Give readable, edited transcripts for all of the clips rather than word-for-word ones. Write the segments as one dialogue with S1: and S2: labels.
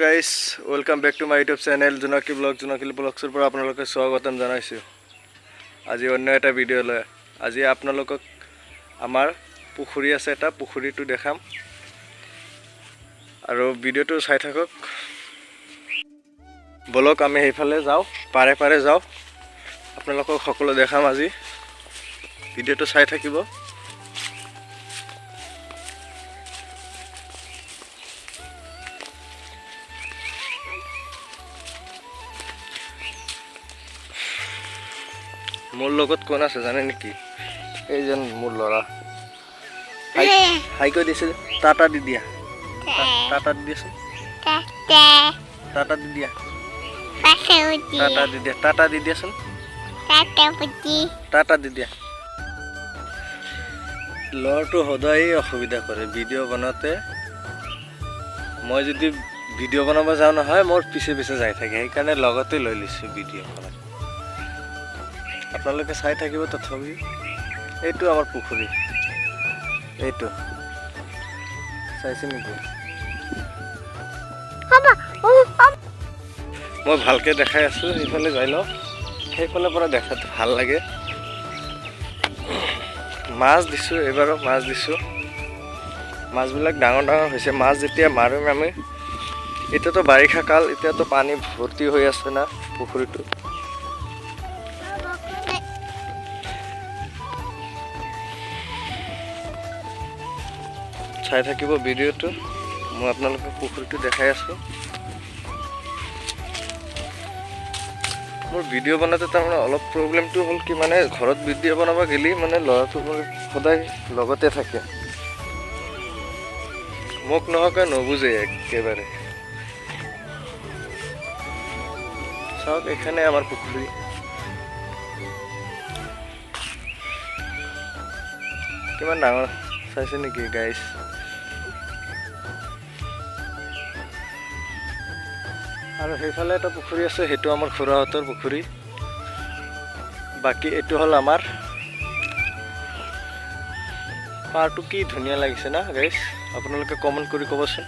S1: Guys, welcome back to my YouTube channel JUNAKI vlogs पर आपनालोके स्वागतम जनाइछु। আজি অন্য এটা ভিডিও লৈ আজি आपनालोকক আমাৰ পুখুৰী আছে এটা পুখুৰীটো দেখাম আৰু ভিডিওটো চাই থাকক। বলক আমি হেইফালে যাও পাৰে পাৰে যাও आपनालोকক সকলো দেখাম আজি ভিডিওটো চাই থাকিব। मोर लगत कोन আছে জানে নেকি এই যেন মোর লৰা হাই কই দিছে টাটা দি দিয়া টাটা দি দিছ টাটা দি দিয়া টাটা দি দিয়াছন টাটা দি দিয়া লৰটো সদায় অসুবিধা কৰে ভিডিও বনাতে মই যদি ভিডিও বনাব যাও নহয় মোৰ পিছে পিছে যাই থাকে এই কাৰণে লগতে লৈ লিছো ভিডিও বনাই आपनालोके চাই থাকিব তথাপি এইটো আমাৰ পুখুৰী এইটো চাইছে নেকি মই ভালকে দেখাই আছো এইফালে যাই লও সেইফালে পৰা দেখাত ভাল লাগে মাছ দিছো এবাৰো মাছ দিছো মাছবিলাক ডাঙৰ ডাঙৰ হৈছে মাছ যেতিয়া মাৰিম আমি এতিয়াতো বাৰিষা কাল এতিয়াতো পানী ভৰ্তি হৈ আছে না পুখুৰীটো চাই থাকিব ভিডিওটো মই আপোনালোকক পুখুৰীটো দেখাই আছো মোৰ ভিডিও বনাতে তাৰমানে অলপ প্ৰবলেমটো হ'ল কি মানে ঘৰত ভিডিও বনাব গেলি মানে লৰাটো সদায় লগতে থাকে মোক নহকে নবুজে একেবাৰে চাওক এখানে আমাৰ পুখুৰী কিমান ডাঙৰ চাইছে নেকি গাইস আৰু হেইফালে এটা পুখুৰী আছে হেতু আমাৰ খুৰাহতৰ পুখুৰী বাকি এটো হল আমাৰ পাৰটো কি ধুনিয়া লাগিছে না গাইস আপোনালোকে কমেন্ট কৰি কবচোন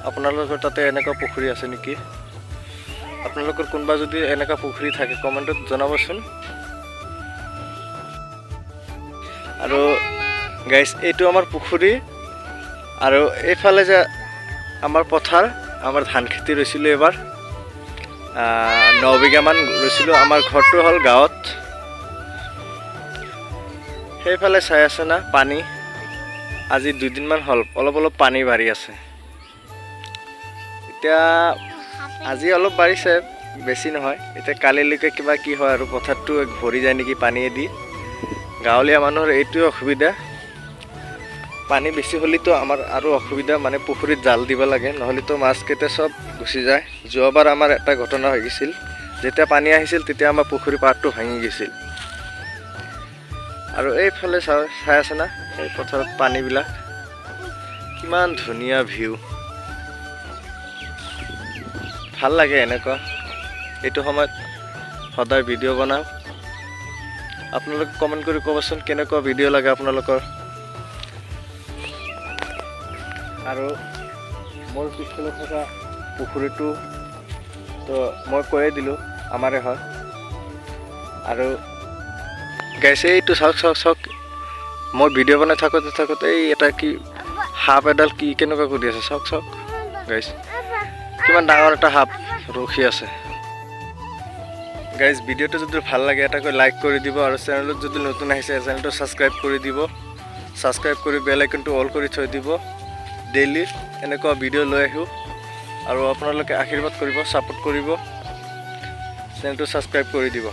S1: আপোনালোকৰ তাতে এনেকা পুখুৰী আছে নেকি আপোনালোকৰ কোনবা যদি এনেকা পুখুৰী থাকে কমেন্টত জনাবচোন আৰু গাইস এটো আমাৰ পুখুৰী আৰু এইফালে যে আমাৰ পথাৰ আমাৰ ধান খেতি ৰৈছিল এবাৰ 9 বিঘা মান ৰৈছিল আমাৰ ঘৰটো হল গাঁৱত সেইফালে চাই আছে না পানী আজি 2 দিন মান হল অলপ অলপ পানী বাঢ়ি আছে এতিয়া আজি অলপ বাঢ়িছে বেছি নহয় এতিয়া কালিলৈকে কিবা কি হয় আৰু পথাৰটো ভৰি যায় নেকি পানীয়ে দি গাঁৱলীয়া মানুহৰ এইটো অসুবিধা পানী বেছি হলিতো আমাৰ আৰু অসুবিধা মানে পুখুৰীত জাল দিব লাগে নহলি তো মাছ কেতে সব গুছি যায় যোৱাবাৰ আমাৰ এটা ঘটনা হৈ গিছিল যেতিয়া পানী আহিছিল তেতিয়া আমাৰ পুখুৰী পাৰটো ভাঙি গিছিল আৰু এইফালে চাই আছে না এই পথাৰত পানীবিলাক কিমান ধুনিয়া ভিউ ভাল লাগে এনেকুৱা এইটো সময়ত সদায় ভিডিও বনাও আপোনালোকে কমেন্ট কৰি কবচোন কেনেকুৱা ভিডিও লাগে আপোনালোকৰ আৰু মোৰ পিছফালে থকা পুখুৰীটো তো মই কৈয়ে দিলোঁ আমাৰে হয় আৰু গাইছে এইটো চাওক মই ভিডিও বনাই থাকোঁতে এই এটা কি সাপ এডাল কি কেনেকুৱা কৰি আছে চাওক গাইছ কিমান ডাঙৰ এটা সাপ ৰখি আছে গাইজ ভিডিওটো যদি ভাল লাগে এটা কৈ লাইক কৰি দিব আৰু চেনেলত যদি নতুন আহিছে চেনেলটো সাবস্ক্ৰাইব কৰি দিব সাবস্ক্ৰাইব কৰি বেল আইকনটো অল কৰি থৈ দিব ডেইলি এনেকুৱা ভিডিও লৈ আহিও আৰু আপোনালোকে আশীৰ্বাদ কৰিব সাপোৰ্ট কৰিব চেনেলটো সাবস্ক্ৰাইব কৰি দিব